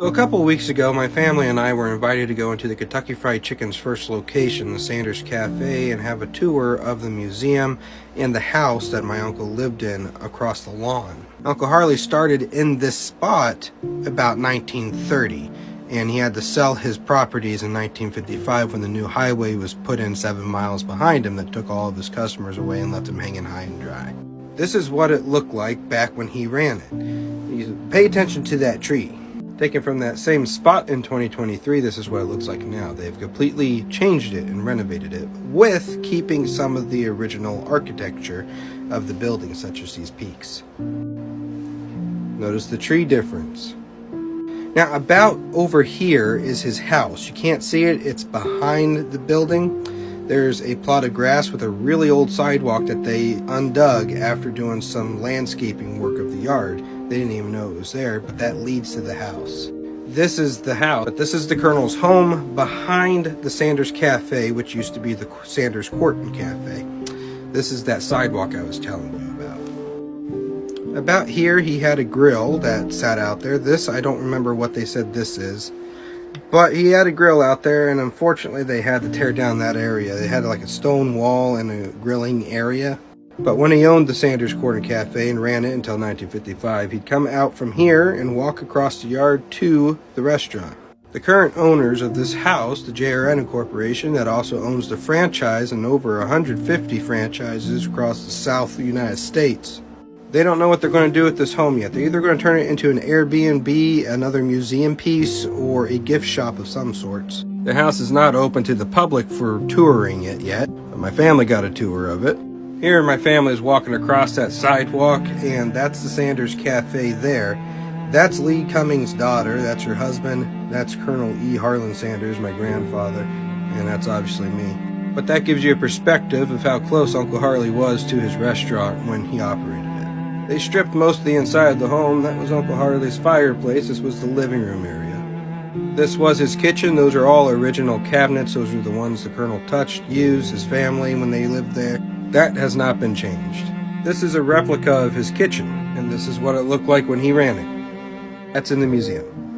So a couple weeks ago, my family and I were invited to go into the Kentucky Fried Chicken's first location, the Sanders Cafe, and have a tour of the museum and the house that my uncle lived in across the lawn. Uncle Harley started in this spot about 1930, and he had to sell his properties in 1955 when the new highway was put in 7 miles behind him that took all of his customers away and left him hanging high and dry. This is what it looked like back when he ran it. You pay attention to that tree. Taken from that same spot in 2023, this is what it looks like now. They've completely changed it and renovated it, with keeping some of the original architecture of the building, such as these peaks. Notice the tree difference. Now, about over here is his house. You can't see it, it's behind the building. There's a plot of grass with a really old sidewalk that they undug after doing some landscaping work of the yard. They didn't even know it was there, but that leads to the house. This is the house, but this is the Colonel's home behind the Sanders Cafe, which used to be the Sanders Court and Cafe. This is that sidewalk I was telling you about. About here, he had a grill that sat out there. This, I don't remember what they said this is, but he had a grill out there, and unfortunately they had to tear down that area. They had like a stone wall and a grilling area. But when he owned the Sanders Court and Cafe and ran it until 1955, he'd come out from here and walk across the yard to the restaurant. The current owners of this house, the JRN Corporation, that also owns the franchise and over 150 franchises across the South United States. They don't know what they're going to do with this home yet. They're either going to turn it into an Airbnb, another museum piece, or a gift shop of some sorts. The house is not open to the public for touring it yet, but my family got a tour of it. Here my family is walking across that sidewalk, and that's the Sanders Cafe there. That's Lee Cummings' daughter, that's her husband, that's Colonel E. Harlan Sanders, my grandfather, and that's obviously me. But that gives you a perspective of how close Uncle Harley was to his restaurant when he operated it. They stripped most of the inside of the home. That was Uncle Harley's fireplace. This was the living room area. This was his kitchen. Those are all original cabinets. Those are the ones the Colonel touched, used, his family when they lived there. That has not been changed. This is a replica of his kitchen, and this is what it looked like when he ran it. That's in the museum.